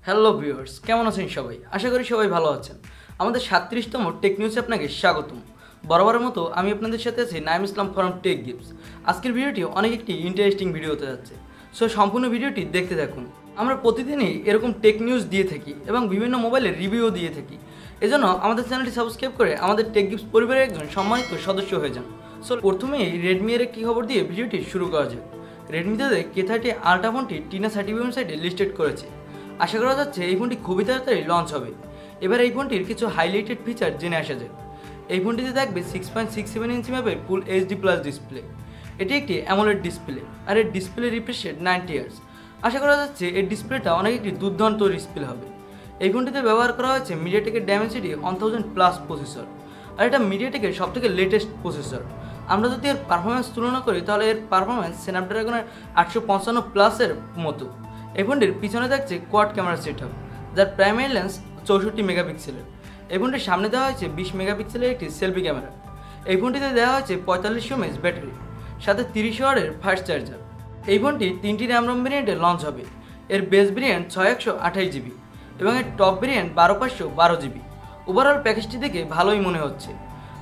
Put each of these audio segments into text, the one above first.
Hello viewers, কেমন আছেন সবাই? আশা করি সবাই ভালো আছেন। আমাদের 37তম টেক নিউজে আপনাকে স্বাগতম। বরাবরের মতো আমি আপনাদের সাথে আছি নাইম ইসলাম ফ্রম টেক গিফটস। আজকের ভিডিওটি অনেক একটি ইন্টারেস্টিং ভিডিও হতে যাচ্ছে, সো সম্পূর্ণ ভিডিওটি দেখতে থাকুন। আমরা প্রতিদিনই এরকম টেক নিউজ দিয়ে থাকি এবং বিভিন্ন মোবাইলের রিভিউও দিয়ে থাকি। এজন্য আমাদের চ্যানেলটি সাবস্ক্রাইব করে আমাদের টেক গিফটস পরিবারের একজন সম্মানিত সদস্য হয়ে যান। সো প্রথমেই রেডমি এর একটি খবর দিয়ে ভিডিওটি শুরু করা যাক। রেডমি তাদের k30 আলট্রা ফোনটি টিনা সার্টিফিকেট সাইটে লিস্টেড করেছে। আশা করা যাচ্ছে এই ফোনটি খুবই তাড়াতাড়ি লঞ্চ হবে। এবার এই ফোনটির কিছু হাইলাইটেড ফিচার জেনে আসা যাক। এই ফোনটিতে থাকবে 6.67 ইঞ্চি ম্যাপের ফুল এইচডি প্লাস ডিসপ্লে। এটি একটি অ্যামোলেড ডিসপ্লে, আর এর ডিসপ্লে রিফ্রেশ রেট 90 হার্টজ। আশা করা যাচ্ছে এই ডিসপ্লেটা অনেক একটি দুর্দান্ত ডিসপ্লে হবে। এই ফোনটিতে ব্যবহার করা হয়েছে মিডিয়াটেকের ডাইমেনসিটি 1000 প্লাস প্রসেসর, আর এটা মিডিয়াটেকের সবথেকে লেটেস্ট প্রসেসর। আমরা যদি এর পারফরমেন্স তুলনা করি তাহলে এর পারফরমেন্স স্ন্যাপড্রাগনের 855 প্লাসের মতো। এই ফোনটির পিছনে থাকছে কোয়াড ক্যামেরা সেটআপ, যার প্রাইমারি লেন্স 64 মেগাপিক্সেলের। এই ফোনটির সামনে দেওয়া হয়েছে 20 মেগাপিক্সেলের একটি সেলফি ক্যামেরা। এই ফোনটিতে দেওয়া হয়েছে 4500 mAh ব্যাটারি, সাথে 30 ওয়াটের ফাস্ট চার্জার। এই ফোনটি 3টি র্যাম রম ভেরিয়েন্টে লঞ্চ হবে। এর বেস ভেরিয়েন্ট 6128 জিবি এবং এর টপ ভেরিয়েন্ট 12512 জিবি। ওভারঅল প্যাকেজটি দেখে ভালোই মনে হচ্ছে।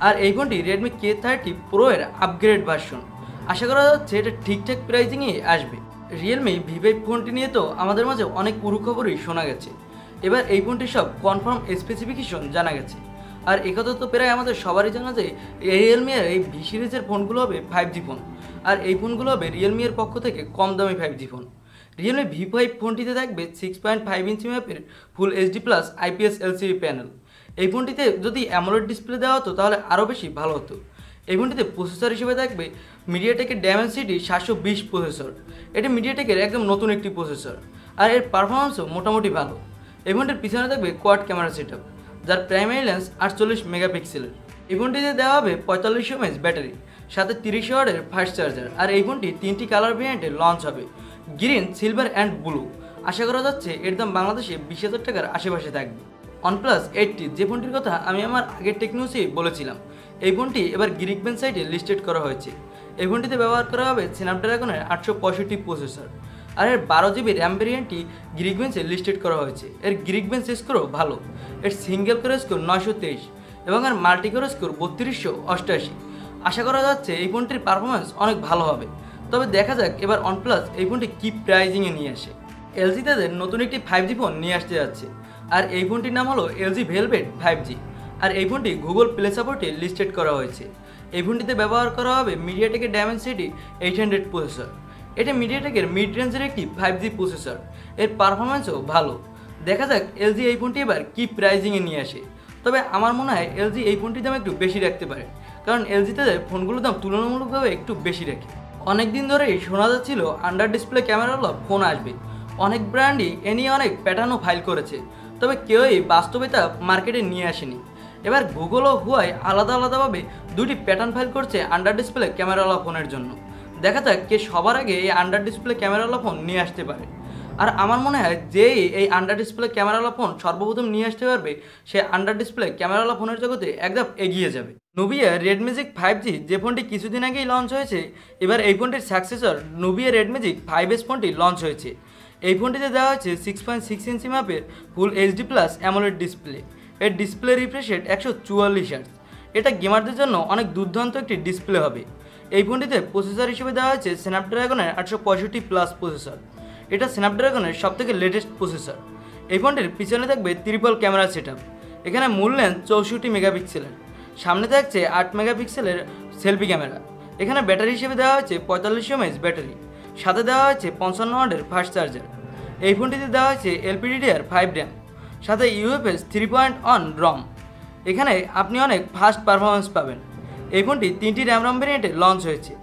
আর এই ফোনটি রেডমি k30 প্রো এর আপগ্রেড ভার্সন। আশা করা যাচ্ছে এটা ঠিকঠাক প্রাইসিংয়ে আসবে। রিয়েলমি V5 ফোনটি নিয়ে তো আমাদের মাঝে অনেক পুরো খবরই শোনা গেছে। এবার এই ফোনটির সব কনফার্ম স্পেসিফিকেশন জানা গেছে। আর একথা তো প্রায় আমাদের সবারই জানা যে রিয়েলমি এর এই ভি সিরিজের ফোনগুলো হবে 5G ফোন, আর এই ফোনগুলো হবে রিয়েলমি এর পক্ষ থেকে কম দামি 5G ফোন। রিয়েলমি V5 ফোনটিতে থাকবে 6.5 ইঞ্চি ম্যাপের full HD plus IPS LCD panel. এই ফোনটিতে যদি অ্যামোলেড ডিসপ্লে দেওয়া হতো তাহলে আরও বেশি ভালো হতো। এই ফোনটিতে প্রসেসর হিসেবে থাকবে মিডিয়াটেকের ডাইমেনসিটি 720 প্রসেসর। এটি মিডিয়াটেকের একদম নতুন একটি প্রসেসর, আর এর পারফরমেন্সও মোটামুটি ভালো। এই ফোনটির পিছনে থাকবে কোয়াড ক্যামেরা সেটআপ, যার প্রাইমারি লেন্স 48 মেগাপিক্সেলের। এই ফোনটিতে দেওয়া হবে 4500 mAh ব্যাটারি, সাথে 30 ওয়াটের ফাস্ট চার্জার। আর এই ফোনটি 3টি কালার ভেরিয়েন্টে লঞ্চ হবে, গ্রিন, সিলভার অ্যান্ড ব্লু। আশা করা যাচ্ছে এর দাম বাংলাদেশে 20,000 টাকার আশেপাশে থাকবে। OnePlus 8T, যে ফোনটির কথা আমি আমার আগের টেক নিউজেই বলেছিলাম, এই ফোনটি এবার গিরিকবেঞ্চ সাইটে লিস্টেড করা হয়েছে। এই ফোনটিতে ব্যবহার করা হবে স্ন্যাপড্রাগনের 865 প্রসেসর, আর এর 12 জিবি র্যাম ভেরিয়েন্টটি গিরিকবেঞ্চে লিস্টেড করা হয়েছে। এর গিরিকবেঞ্চ স্কোরও ভালো। এর সিঙ্গেল কোর স্কোর 923 এবং এর মাল্টি কোর স্কোর 3288। আশা করা যাচ্ছে এই ফোনটির পারফরমেন্স অনেক ভালো হবে। তবে দেখা যাক এবার OnePlus এই ফোনটি কী প্রাইজিংয়ে নিয়ে আসে। LG তাদের নতুন একটি 5G ফোন নিয়ে আসতে যাচ্ছে, আর এই ফোনটির নাম হলো LG Velvet 5G। আর এই ফোনটি গুগল প্লে সাপোর্টে লিস্টেড করা হয়েছে। এই ফোনটিতে ব্যবহার করা হবে মিডিয়াটেকের ডাইমেনসিটি 800 প্রসেসর। এটা মিডিয়াটেকের মিড রেঞ্জের একটি 5G প্রসেসর। এর পারফরমেন্সও ভালো। দেখা যাক LG এই ফোনটি এবার কী প্রাইজিংয়ে নিয়ে আসে। তবে আমার মনে হয় LG এই ফোনটির দাম একটু বেশি রাখতে পারে, কারণ LG তাদের ফোনগুলোর দাম তুলনামূলকভাবে একটু বেশি রাখে। অনেক দিন ধরেই শোনা যাচ্ছিল আন্ডার ডিসপ্লে ক্যামেরাওয়ালা ফোন আসবে। অনেক ব্র্যান্ডই এ নিয়ে অনেক প্যাটার্নও ফাইল করেছে, তবে কেউই বাস্তবিকতা মার্কেটে নিয়ে আসেনি। এবার গুগল ও হুয়াই আলাদা আলাদাভাবে দুটি প্যাটার্ন ফাইল করছে আন্ডার ডিসপ্লে ক্যামেরাওয়ালা ফোনের জন্য। দেখা যাক কে সবার আগে এই আন্ডার ডিসপ্লে ক্যামেরাওয়ালা ফোন নিয়ে আসতে পারে। আর আমার মনে হয় যে এই আন্ডার ডিসপ্লে ক্যামেরাওয়ালা ফোন সর্বপ্রথম নিয়ে আসতে পারবে, সে আন্ডার ডিসপ্লে ক্যামেরাওয়ালা ফোনের জগতে একদম এগিয়ে যাবে। নুবিয়া রেডম্যাজিক 5G, যে ফোনটি কিছুদিন আগেই লঞ্চ হয়েছে, এবার এই ফোনটির সাকসেসর নুবিয়া রেডম্যাজিক 5S ফোনটি লঞ্চ হয়েছে। এই ফোনটিতে দেওয়া হয়েছে 6.6 ইঞ্চি ম্যাপের full HD plus AMOLED display. এর ডিসপ্লে রিফ্রেশ রেট 144 হার্টজ। এটা গেমারদের জন্য অনেক দুর্দান্ত একটি ডিসপ্লে হবে। এই ফোনটিতে প্রসেসর হিসেবে দেওয়া হয়েছে স্ন্যাপড্রাগনের 865 প্লাস প্রসেসর। এটা স্ন্যাপড্রাগনের সবথেকে লেটেস্ট প্রসেসর। এই ফোনটির পিছনে থাকবে ট্রিপল ক্যামেরা সেটআপ। এখানে মূল লেন্স 64 মেগাপিক্সেলের, সামনে থাকছে 8 মেগাপিক্সেলের সেলফি ক্যামেরা। এখানে ব্যাটারি হিসেবে দেওয়া হয়েছে 4500 mAh ব্যাটারি, সাথে দেওয়া হয়েছে 55 ওয়াটের ফাস্ট চার্জার। এই ফোনটিতে দেওয়া হয়েছে LPDDR5 র্যাম, সাথে UFS 3.1 রম। এখানে আপনি অনেক ফাস্ট পারফরমেন্স পাবেন। এই ফোনটি 3টি র্যাম রম ভেরিয়েন্টে লঞ্চ হয়েছে।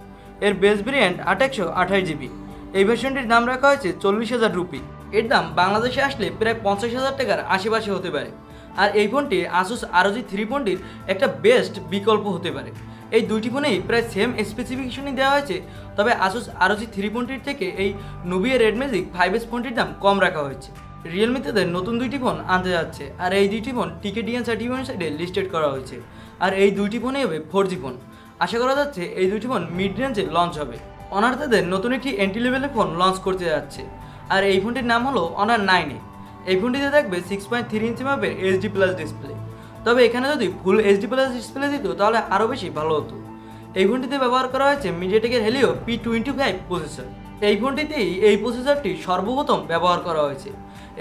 এর বেস ভেরিয়েন্ট 128 জিবি। এই ভার্সনটির দাম রাখা হয়েছে 40,000 রুপি। এর দাম বাংলাদেশে আসলে প্রায় 50,000 টাকার আশেপাশে হতে পারে। আর এই ফোনটি Asus ROG 3 ফোনটির একটা বেস্ট বিকল্প হতে পারে। এই দুইটি ফোনেই প্রায় সেম স্পেসিফিকেশনই দেওয়া হয়েছে, তবে Asus ROG 3 ফোনটির থেকে এই নুবিয়া রেডম্যাজিক 5S ফোনটির দাম কম রাখা হয়েছে। রিয়েলমি তাদের নতুন দুইটি ফোন আনতে যাচ্ছে, আর এই দুইটি ফোন TKDN সার্টিফিকেট সাইটে লিস্টেড করা হয়েছে। আর এই দুইটি ফোনই হবে 4G ফোন। আশা করা যাচ্ছে এই দুইটি ফোন মিড রেঞ্জে লঞ্চ হবে। অনার তাদের নতুন একটি এন্ট্রি লেভেলের ফোন লঞ্চ করতে যাচ্ছে, আর এই ফোনটির নাম হলো অনার 9A। এই ফোনটিতে থাকবে 6.3 ইঞ্চি মাপের HD প্লাস ডিসপ্লে। তবে এখানে যদি ফুল HD প্লাস ডিসপ্লে দিত তাহলে আরও বেশি ভালো হতো। এই ফোনটিতে ব্যবহার করা হয়েছে মিডিয়াটেকের হেলিও P25 প্রসেসর। এই ফোনটিতেই এই প্রসেসরটি সর্বপ্রথম ব্যবহার করা হয়েছে।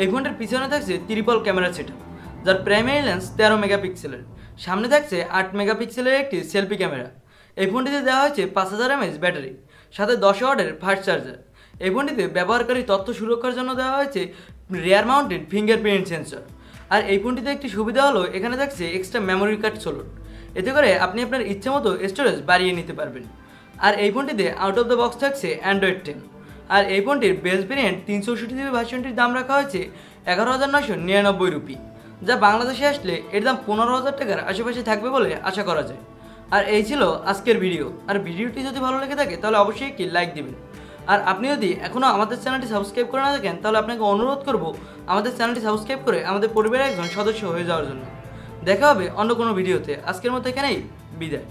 এই ফোনটির পিছনে থাকছে ট্রিপল ক্যামেরা সেটআপ, যার প্রাইমারি লেন্স 13 মেগাপিক্সেলের, সামনে থাকছে 8 মেগাপিক্সেলের একটি সেলফি ক্যামেরা। এই ফোনটিতে দেওয়া হয়েছে 5000 mAh ব্যাটারি, সাথে 10 ওয়াটের ফাস্ট চার্জার। এই ফোনটিতে ব্যবহারকারী তথ্য সুরক্ষার জন্য দেওয়া হয়েছে রিয়ার মাউন্টেড ফিঙ্গারপ্রিন্ট সেন্সর। আর এই ফোনটিতে একটি সুবিধা হলো এখানে থাকছে এক্সট্রা মেমোরি কার্ড স্লট, এতে করে আপনি আপনার ইচ্ছে মতো স্টোরেজ বাড়িয়ে নিতে পারবেন। আর এই ফোনটিতে আউট অফ দ্য বক্স থাকছে অ্যান্ড্রয়েড 10। আর এই ফোনটির বেস ভেরিয়েন্ট 364GB ভার্সনটির দাম রাখা হয়েছে 11,999 রুপি, যা বাংলাদেশে আসলে এর দাম 15,000 টাকার আশেপাশে থাকবে বলে আশা করা যায়। আর এই ছিল আজকের ভিডিও। আর ভিডিওটি যদি ভালো লেগে থাকে তাহলে অবশ্যই একটি লাইক দিবেন। আর আপনি যদি এখনও আমাদের চ্যানেলটি সাবস্ক্রাইব করে না থাকেন তাহলে আপনাকে অনুরোধ করব আমাদের চ্যানেলটি সাবস্ক্রাইব করে আমাদের পরিবারের একজন সদস্য হয়ে যাওয়ার জন্য। দেখা হবে অন্য কোনো ভিডিওতে। আজকের মতো এখানেই বিদায়।